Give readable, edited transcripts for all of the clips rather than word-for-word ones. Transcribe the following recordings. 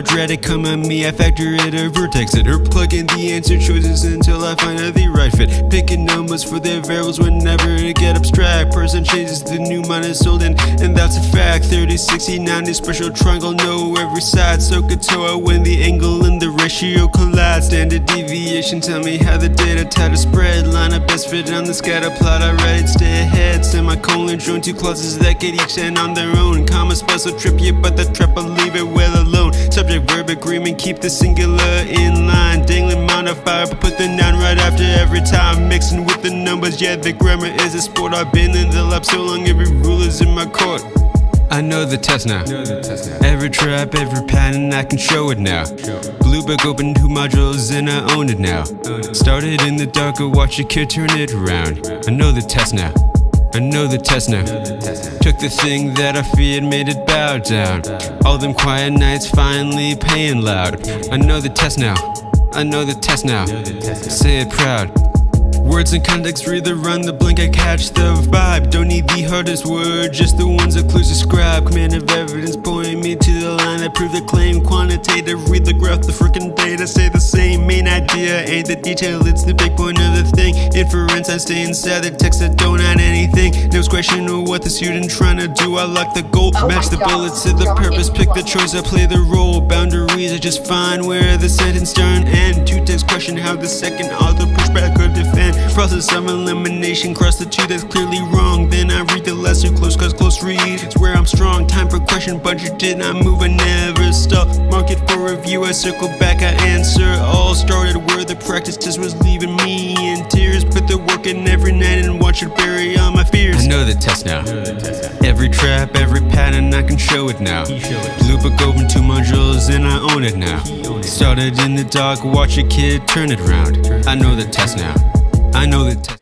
Dread it come at me, I factor it or vertex it or plug in the answer choices until I find out the right fit. Picking numbers for their variables whenever it get abstract. Person changes, the new mind is sold in, and that's a fact. 30, 60, 90, special triangle, know every side. SOHCAHTOA when the angle and the ratio collide. Standard deviation, tell me how the data tied to spread. Line up best fit on the scatter plot, I write it, stay ahead. Semicolon, join two clauses that get each end on their own. Comma special trip you, but the trap I'll leave it well alone. Subject verb agreement, keep the singular in line. Dangling modifier, but put the noun right after every time. Mixing with the numbers, yeah, the grammar is a sport. I've been in the lab so long, every rule is in my court. I know the test now. Every trap, every pattern, I can show it now. Blue book open 2 modules and I own it now. Started in the dark, I watch a kid turn it around. I know the test now. I know the test now. Took the thing that I feared, made it bow down. All them quiet nights finally paying loud. I know the test now. I know the test now. Say it proud. Words and context, read the run, the blink, I catch the vibe. Don't need the hardest word, just the ones that clues describe. Command of evidence pointing me to the line that prove the claim. Quantitative, read the graph, the freaking data say the same. Main idea ain't the detail, it's the big point of the thing. Inference, I stay inside the text that don't add anything. No question of what the student trying to do, I lock the goal. Match the bullets to the purpose, pick the choice, I play the role. Boundaries, I just find where the sentence start and end. Two text question how the second author pushback could defend. Process of elimination, cross the two that's clearly wrong. Then I read the lesser close, cause close read it's where I'm strong. Time for question, budget did not move, I never stop. Mark it for review, I circle back, I answer. All started where the practice test was leaving me in tears. Put the work in every night and watch it bury all my fears. I know the test now. Every trap, every pattern, I can show it now. Blue book open 2 modules and I own it now. Started in the dark, watch a kid turn it around. I know the test now. I know that.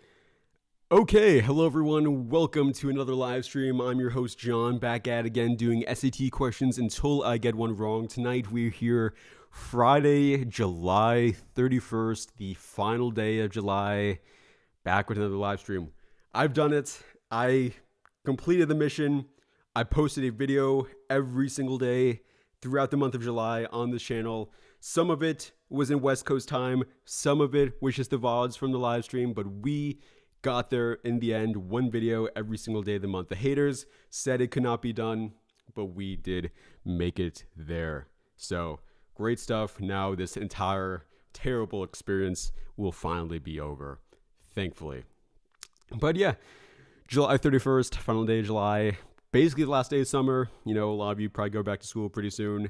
Okay, hello everyone, welcome to another live stream. I'm your host John, back at again doing SAT questions until I get one wrong. Tonight we're here Friday, July 31st, the final day of July, back with another live stream. I've done it. I completed the mission. I posted a video every single day throughout the month of July on this channel. Some of it was in West Coast time, some of it was just the VODs from the live stream, but we got there in the end, one video every single day of the month. The haters said it could not be done, but we did make it there. So great stuff. Now this entire terrible experience will finally be over, thankfully. But yeah, July 31st, final day of July, basically the last day of summer. You know, a lot of you probably go back to school pretty soon.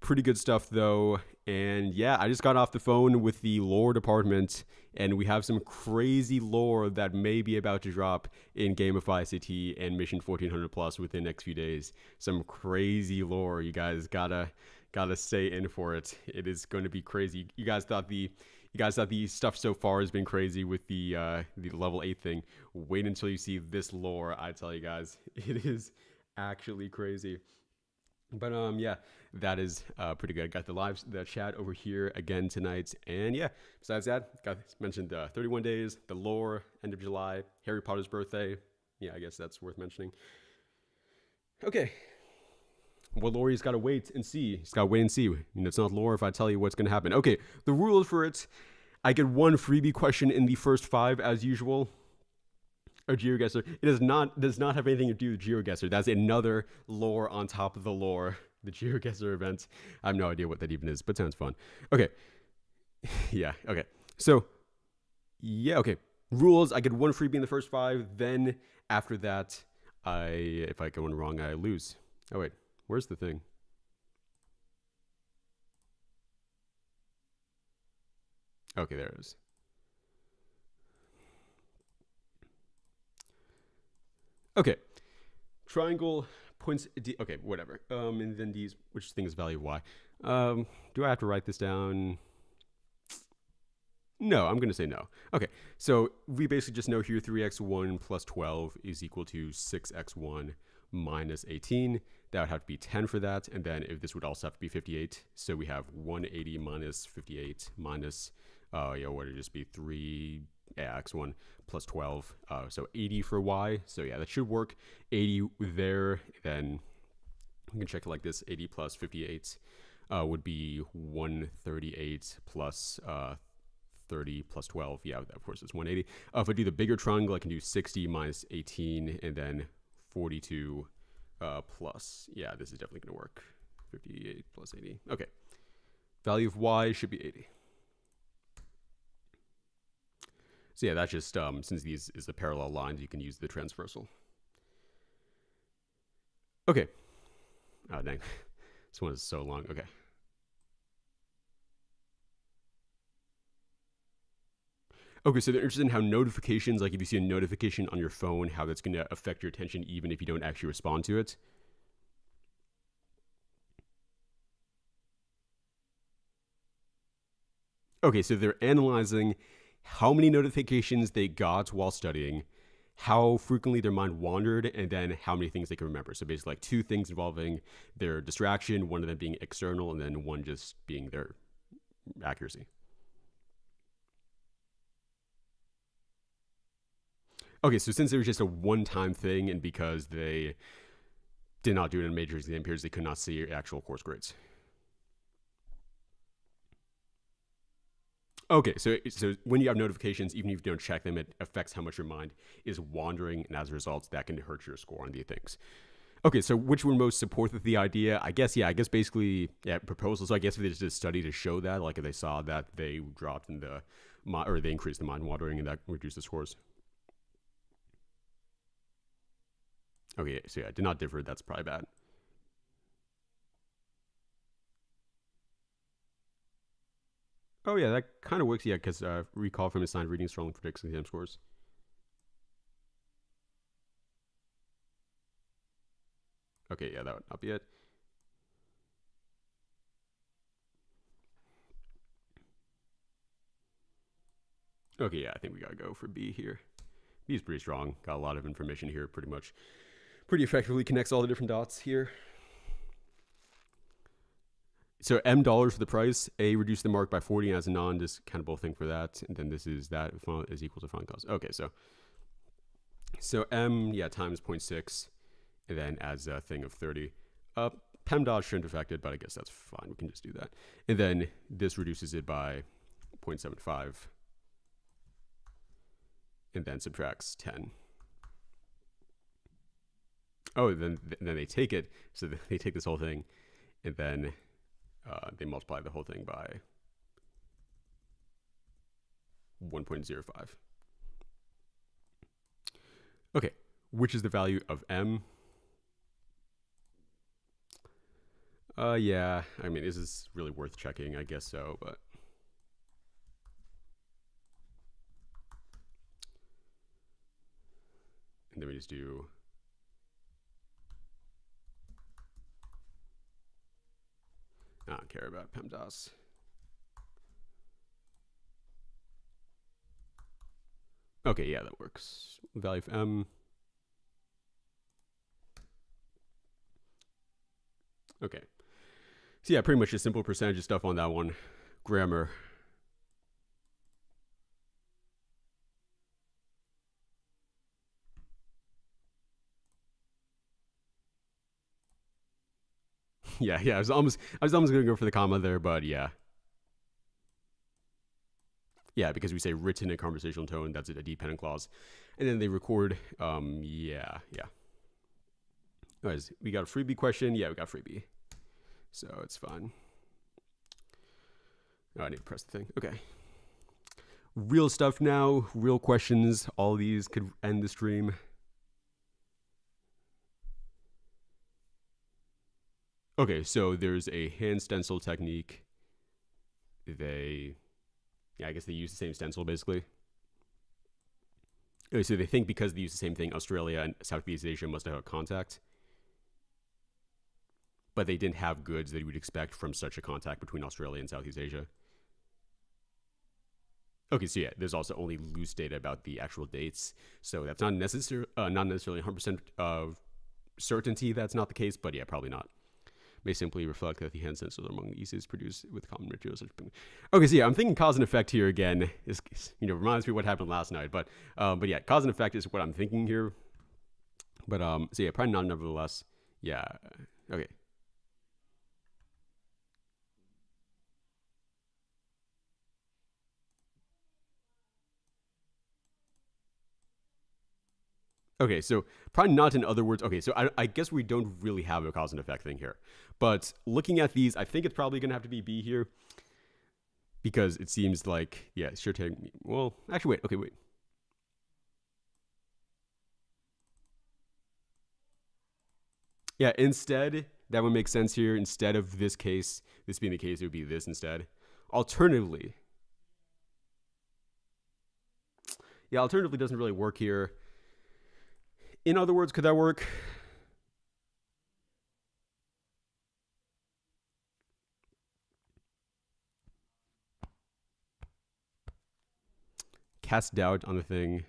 Pretty good stuff though. And yeah, I just got off the phone with the lore department and we have some crazy lore that may be about to drop in Gamify SAT and Mission 1400 Plus within the next few days. Some crazy lore. You guys gotta stay in for it. It is going to be crazy. You guys thought the stuff so far has been crazy with the level 8 thing. Wait until you see this lore. I tell you guys, it is actually crazy. But yeah, that is pretty good. Got the chat over here again tonight, and yeah. Besides that, got mentioned 31 days, the lore, end of July, Harry Potter's birthday. Yeah, I guess that's worth mentioning. Okay, well, lore, he's got to wait and see. He's got to wait and see. You know, it's not lore if I tell you what's going to happen. Okay, the rules for it: I get one freebie question in the first 5 as usual. Or GeoGuessr. It does not have anything to do with GeoGuessr. That's another lore on top of the lore. The GeoGuessr event. I have no idea what that even is, but sounds fun. Okay. Yeah, okay. So, yeah, okay. Rules, I get one freebie in the first 5. Then, after that, if I get one wrong, I lose. Oh, wait. Where's the thing? Okay, there it is. Okay, triangle points D. Okay, whatever. And then these, which thing is value of y? Do I have to write this down? No, I'm gonna say no. Okay, so we basically just know here 3x1 plus 12 is equal to 6x1 minus 18. That would have to be 10 for that, and then if this would also have to be 58. So we have 180 minus 58 minus, yeah, what would it just be 3? Yeah, x1 plus 12, so 80 for y. So yeah, that should work. 80 there, then we can check it like this: 80 plus 58 would be 138 plus 30 plus 12. Yeah, of course, it's 180. If I do the bigger triangle, I can do 60 minus 18 and then 42 plus. Yeah, this is definitely going to work. 58 plus 80. Okay. Value of y should be 80. So yeah, that's just, since these is the parallel lines, you can use the transversal. Okay. Oh, dang. This one is so long. Okay. Okay, so they're interested in how notifications, like if you see a notification on your phone, how that's going to affect your attention even if you don't actually respond to it. Okay, so they're analyzing how many notifications they got while studying, how frequently their mind wandered, and then how many things they can remember. So basically like 2 things involving their distraction, one of them being external, and then one just being their accuracy. Okay, so since it was just a one-time thing, and because they did not do it in major exam periods, they could not see actual course grades. Okay, so when you have notifications, even if you don't check them, it affects how much your mind is wandering, and as a result, that can hurt your score on these things. Okay, so which one most supported the idea? I guess basically, proposals. So I guess if they just did a study to show that, like if they saw that they dropped in the, or they increased the mind wandering and that reduced the scores. Okay, so yeah, did not differ. That's probably bad. Oh yeah, that kind of works. Yeah, because recall from assigned reading strongly predicts exam scores. Okay, yeah, that would not be it. Okay, yeah, I think we gotta go for B here. B is pretty strong. Got a lot of information here, pretty effectively connects all the different dots here. So $M for the price. A reduced the mark by 40 as a non-discountable thing for that, and then this is that is equal to final cost. Okay, so M, yeah, times 0.6, and then adds a thing of 30. PEMDAS shouldn't affect it, but I guess that's fine. We can just do that. And then this reduces it by 0.75, and then subtracts 10. Oh, then they take it. So they take this whole thing, and then they multiply the whole thing by 1.05. Okay, which is the value of M? Yeah, I mean, this is really worth checking, I guess so, but. And then we just do. I don't care about PEMDAS. Okay, yeah, that works. Value of M. Okay. So yeah, pretty much just simple percentage of stuff on that one. Grammar. Yeah, I was almost gonna go for the comma there, but yeah. Yeah, because we say written in conversational tone, that's a dependent clause. And then they record, yeah. Anyways, we got a freebie question. Yeah, we got freebie. So it's fine. Oh, I need to press the thing. Okay. Real stuff now, real questions. All these could end the stream. Okay, so there's a hand stencil technique. I guess they use the same stencil basically. Okay, so they think because they use the same thing, Australia and Southeast Asia must have a contact. But they didn't have goods that you would expect from such a contact between Australia and Southeast Asia. Okay, so yeah, there's also only loose data about the actual dates. So that's not necessarily 100% of certainty that's not the case, but yeah, probably not. May simply reflect that the hand stencils are among the easiest produced with common materials. Okay, so yeah, I'm thinking cause and effect here again. Is reminds me of what happened last night, but yeah, cause and effect is what I'm thinking here. But so yeah, probably not nevertheless. Yeah, okay. Okay, so probably not in other words. Okay, so I guess we don't really have a cause and effect thing here. But looking at these, I think it's probably going to have to be B here. Because it seems like, yeah, it should take me. Well, actually, wait. Okay, wait. Yeah, instead, that would make sense here. Instead of this case, this being the case, it would be this instead. Alternatively, yeah, alternatively doesn't really work here. In other words, could that work? Cast doubt on the thing.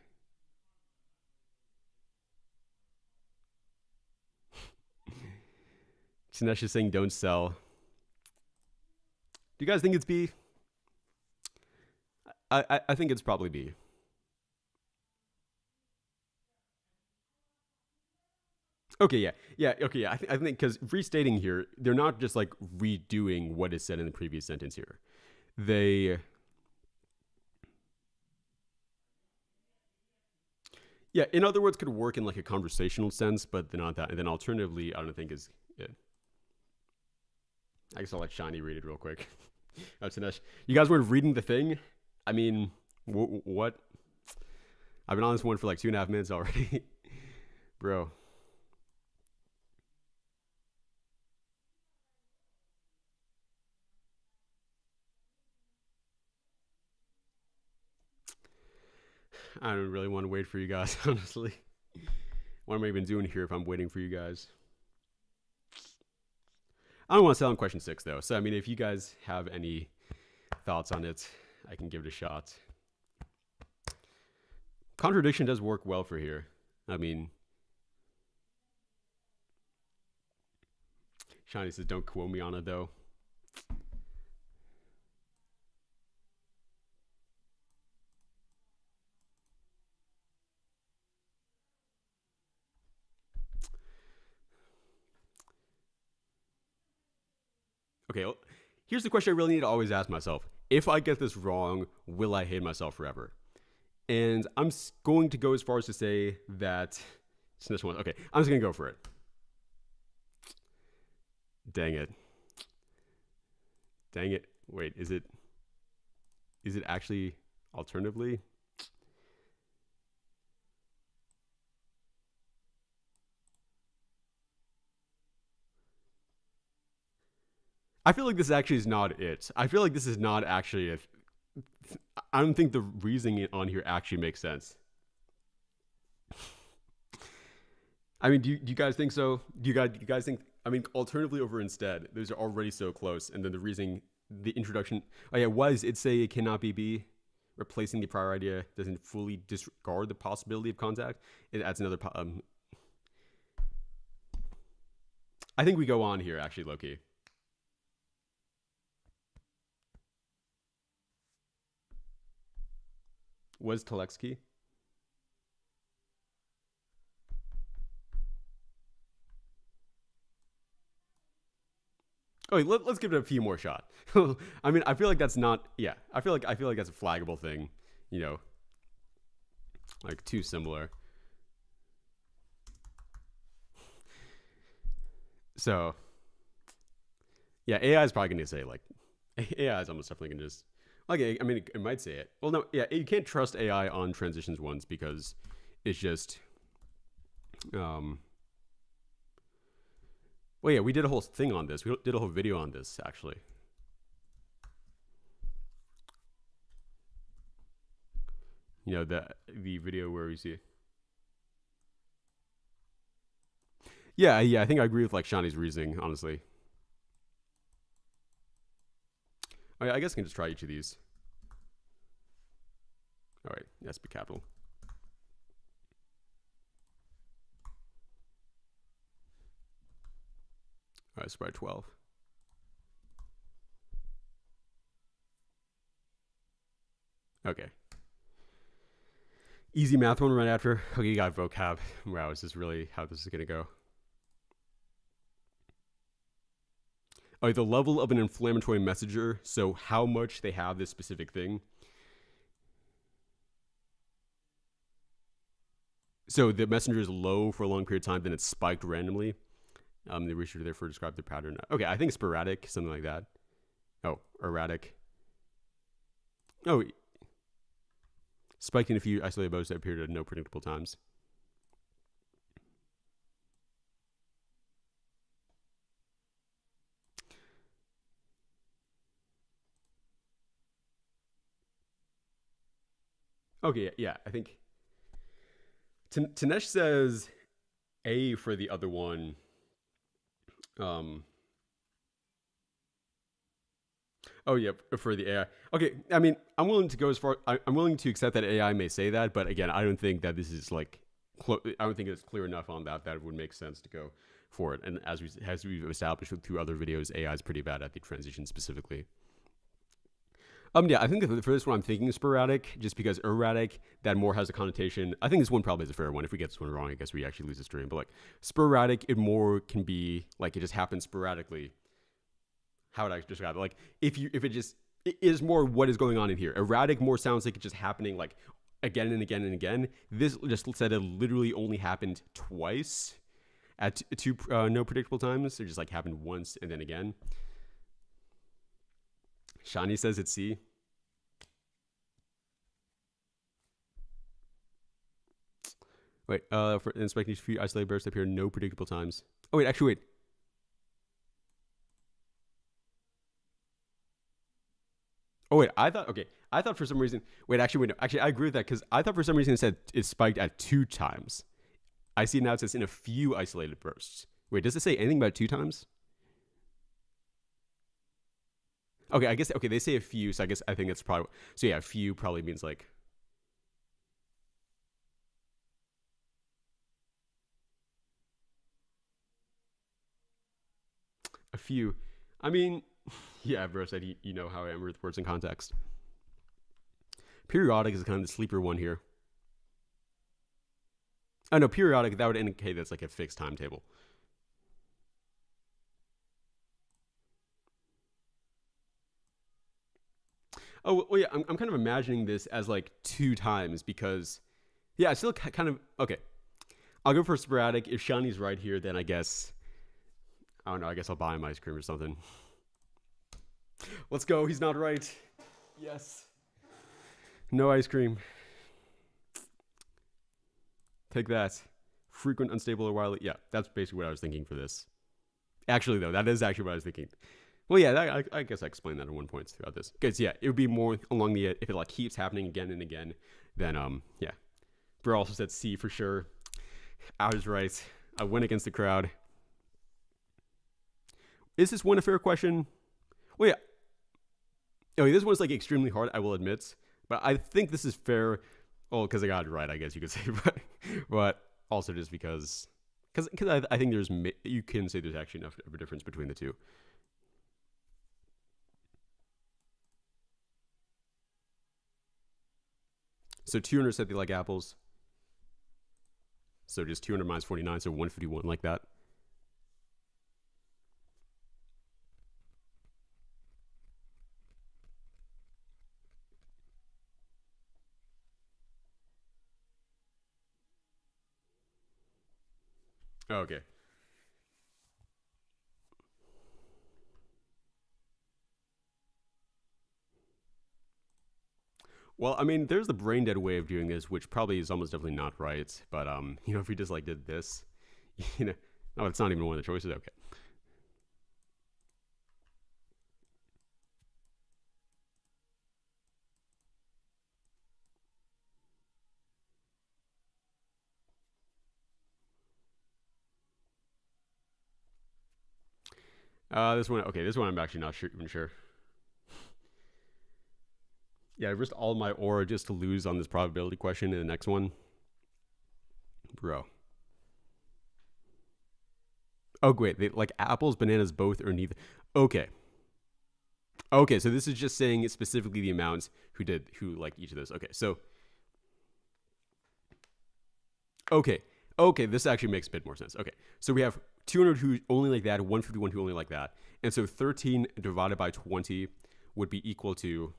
Sinesh is saying don't sell. Do you guys think it's B? I think it's probably B. Okay, okay, yeah. I think because restating here, they're not just like redoing what is said in the previous sentence here. They, yeah, in other words, could work in like a conversational sense, but they're not that. And then alternatively, I don't think is it. I guess I'll let Shani read it real quick. Oh, Sinesh, you guys weren't reading the thing. I mean, what? I've been on this one for like 2.5 minutes already, bro. I don't really want to wait for you guys, honestly. What am I even doing here if I'm waiting for you guys? I don't want to sell on question 6, though. So, I mean, if you guys have any thoughts on it, I can give it a shot. Contradiction does work well for here. I mean, Shani says, don't quote me on it, though. Okay, here's the question I really need to always ask myself. If I get this wrong, will I hate myself forever? And I'm going to go as far as to say that it's this one. Okay, I'm just going to go for it. Dang it. Dang it. Wait, is it actually alternatively? I feel like this actually is not it. I feel like this is not actually it. I don't think the reasoning on here actually makes sense. I mean, do you guys think so? Do you guys think? I mean, alternatively over instead, those are already so close, and then the reasoning, the introduction. Oh yeah, was it say it cannot be B? Replacing the prior idea doesn't fully disregard the possibility of contact. It adds another. I think we go on here actually, Loki. Was Telexkey? Oh, let's give it a few more shot. I mean, I feel like that's not. Yeah, I feel like that's a flaggable thing. You know, like too similar. So, yeah, AI is probably going to say like, AI is almost definitely going to just like. I mean, it might say it. Well, no, yeah, you can't trust AI on transitions ones because it's just. Well, yeah, we did a whole thing on this. We did a whole video on this, actually. You know, the video where we see. Yeah, I think I agree with like Shani's reasoning, honestly. All right, I guess I can just try each of these. All right, yes, be capital. All right, spread 12. Okay. Easy math one right after. Okay, you got vocab. Wow, is this really how this is going to go? Oh, the level of an inflammatory messenger. So how much they have this specific thing. So the messenger is low for a long period of time, then it's spiked randomly. The researcher therefore described the pattern. Okay, I think sporadic, something like that. Oh, erratic. Oh, spiked in a few isolated modes that appeared at no predictable times. Okay, yeah, I think Tanesh says A for the other one. Oh yeah, for the AI. Okay, I mean, I'm willing to go as far. I'm willing to accept that AI may say that, but again, I don't think that this is like. I don't think it's clear enough on that it would make sense to go for it. And as we've established through other videos, AI is pretty bad at the transition specifically. Yeah, I think for this one, I'm thinking sporadic, just because erratic, that more has a connotation. I think this one probably is a fair one. If we get this one wrong, I guess we actually lose the stream. But like sporadic, it more can be like it just happens sporadically. How would I describe it? Like if it just it is more what is going on in here. Erratic more sounds like it's just happening like again and again and again. This just said it literally only happened twice at two no predictable times. It just like happened once and then again. Shani says it's C. Wait, for inspecting a few isolated bursts appear no predictable times. Oh wait, actually wait. Oh wait, I thought for some reason. Wait, actually wait. No, actually, I agree with that because I thought for some reason it said it spiked at 2 times. I see now it says in a few isolated bursts. Wait, does it say anything about 2 times? Okay, I guess they say a few, so I think it's probably so yeah, a few probably means like a few. I mean, yeah, bro said you know how I am with words in context. Periodic is kind of the sleeper one here. Oh no, periodic, that would indicate that's like a fixed timetable. Oh well, yeah, I'm kind of imagining this as like 2 times because, yeah, it's still kind of okay. I'll go for sporadic. If Shani's right here, then I guess I don't know. I guess I'll buy him ice cream or something. Let's go. He's not right. Yes. No ice cream. Take that. Frequent, unstable, or wildly. Yeah, that's basically what I was thinking for this. Actually, though, that is actually what I was thinking. Well, yeah, I guess I explained that at one point throughout this. Because, yeah, it would be more along the, if it like keeps happening again and again, then, yeah. Bro also said C for sure. I was right. I went against the crowd. Is this one a fair question? Well, yeah. Okay, this one's like extremely hard, I will admit. But I think this is fair. Well, because I got it right, I guess you could say. But also just because I think you can say there's actually enough of a difference between the two. So 200 said they like apples. So just 200 minus 49, so 151 like that. Oh, okay. Well, I mean, there's the brain dead way of doing this, which probably is almost definitely not right. But if we just like did this, no, it's not even one of the choices. Okay. This one I'm actually not even sure. Yeah, I risked all my aura just to lose on this probability question in the next one. Bro. Oh, wait, they like apples, bananas, both, or neither. Okay. Okay, so this is just saying specifically the amounts who like each of those. Okay, so. Okay, this actually makes a bit more sense. Okay, so we have 200 who only like that, 151 who only like that. And so 13 divided by 20 would be equal to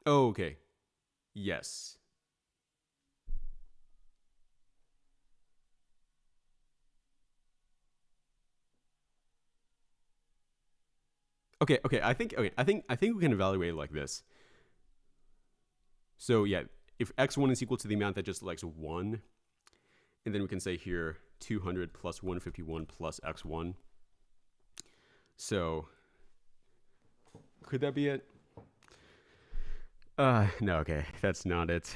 Oh, okay. Yes. I think we can evaluate it like this. So yeah, if x1 is equal to the amount that just likes 1, and then we can say here 200 plus 151 plus x1. So could that be it? No, okay, that's not it.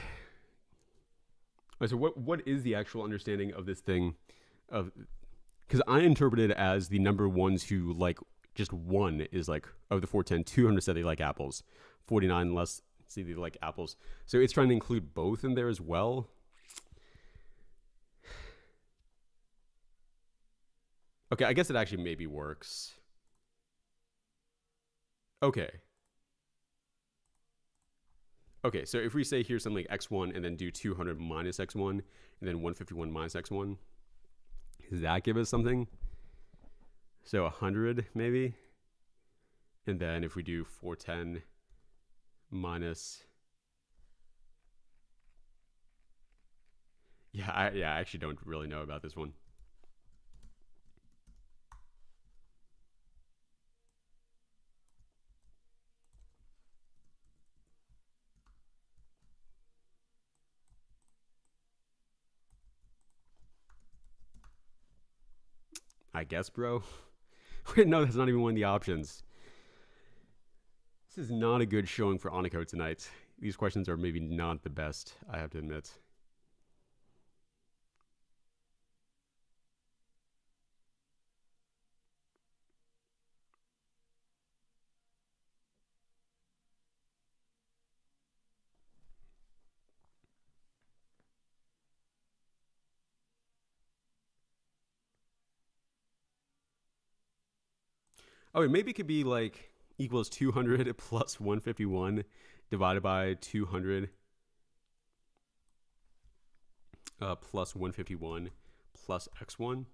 So what is the actual understanding of this thing? Of because I interpret it as the number ones who like just 1 is like of the 410, 200 said they like apples, 49 less say they like apples. So it's trying to include both in there as well. Okay, I guess it actually maybe works. Okay. Okay, so if we say here's something like x1 and then do 200 minus x1 and then 151 minus x1, does that give us something? So 100 maybe? And then if we do 410 minus... Yeah, I actually don't really know about this one. I guess, bro. Wait, no, that's not even one of the options. This is not a good showing for Aniko tonight. These questions are maybe not the best, I have to admit. Oh, maybe it could be like equals 200 plus 151 divided by 200 plus 151 plus x1.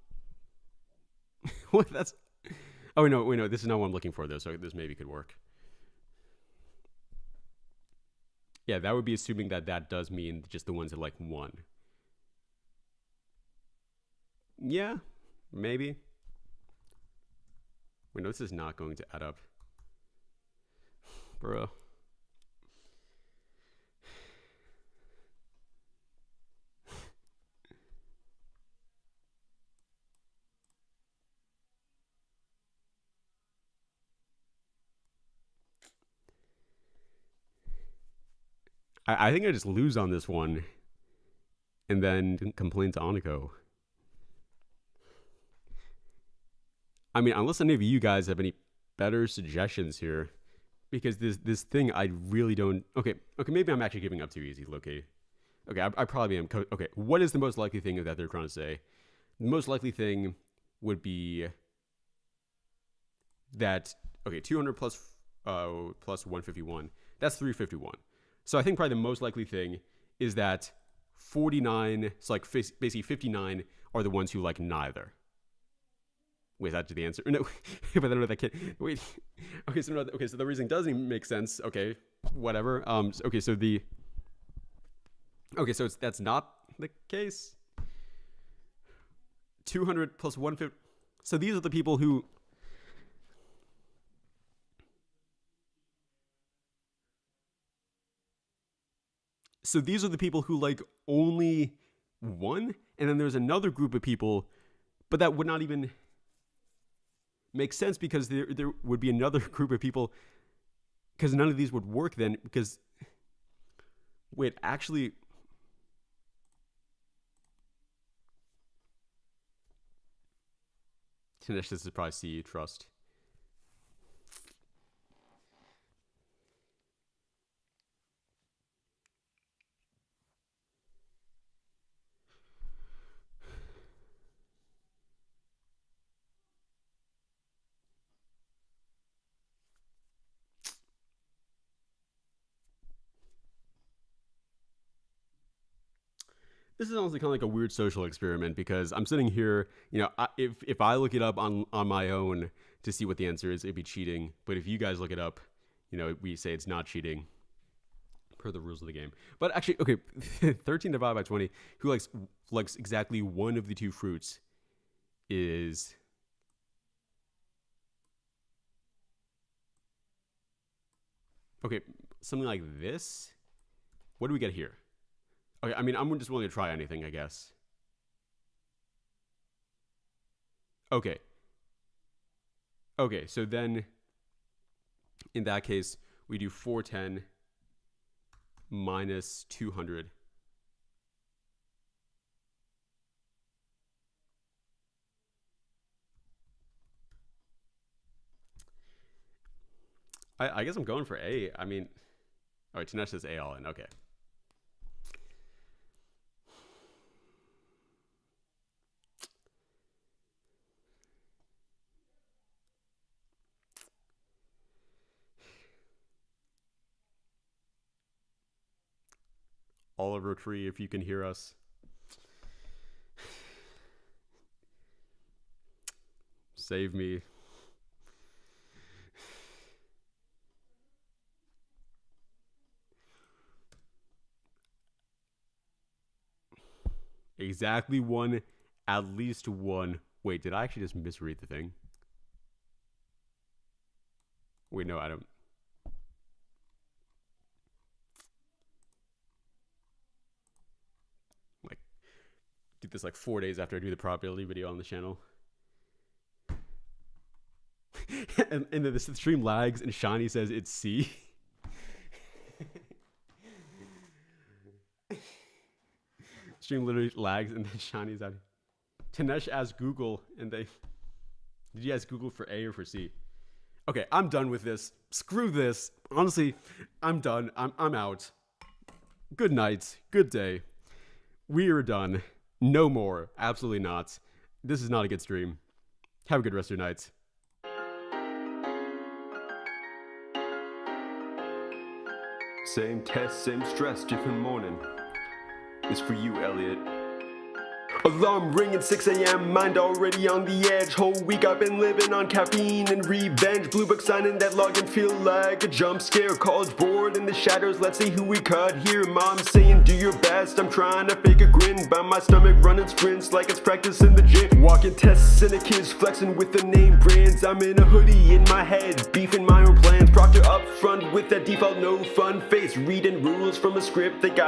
What? That's... Oh, wait, no. This is not what I'm looking for, though, so this maybe could work. Yeah, that would be assuming that that does mean just the ones that like 1. Yeah, maybe. Wait, no, this is not going to add up. Bro. I think I just lose on this one and then complain to Aniko. I mean, unless any of you guys have any better suggestions here, because this thing I really don't... Okay, maybe I'm actually giving up too easy, Loki. Okay, I probably am. Okay, what is the most likely thing that they're trying to say? The most likely thing would be that, okay, 200 plus 151, that's 351. So I think probably the most likely thing is that 49, so like basically 59 are the ones who like neither. Wait, is that the answer? No, but I don't know that kid. Wait, okay, so the reasoning doesn't make sense. Okay, whatever. So that's not the case. 200 plus 150. So these are the people who... So these are the people who like only 1, and then there's another group of people, but that would not even make sense because there would be another group of people, because none of these would work then, because... Wait, actually... This is probably C, trust. This is honestly kind of like a weird social experiment, because I'm sitting here, if I look it up on my own to see what the answer is, it'd be cheating. But if you guys look it up, we say it's not cheating. per the rules of the game. But actually, okay, 13 divided by 20, who likes exactly one of the two fruits is... Okay, something like this. What do we get here? Okay, I mean, I'm just willing to try anything, I guess. Okay. Okay, so then, in that case, we do 410 minus 200. I guess I'm going for A. I mean, all right, Tanesh says A all in. Okay. Oliver Tree, if you can hear us. Save me. Exactly one, at least one. Wait, did I actually just misread the thing? Wait, no, I don't. Like, do this like 4 days after I do the probability video on the channel. and then the stream lags and Shani says it's C. Stream literally lags and then Shani's out. Tanesh asked Google and they... Did you ask Google for A or for C? Okay, I'm done with this. Screw this. Honestly, I'm done. I'm out. Good night. Good day. We are done. No more. Absolutely not. This is not a good stream. Have a good rest of your night. Same test, same stress, different morning. It's for you, Elliot. Alarm ringing 6 a.m. Mind already on the edge. Whole week I've been living on caffeine and revenge. Blue book signing that login feel like a jump scare. College board in the shadows, let's see who we cut here. Mom saying do your best, I'm trying to fake a grin. By my stomach running sprints like it's practice in the gym. Walking tests and the kids flexing with the name brands. I'm in a hoodie in my head, beefing my own plans. Proctor up front with that default no fun face. Reading rules from a script that got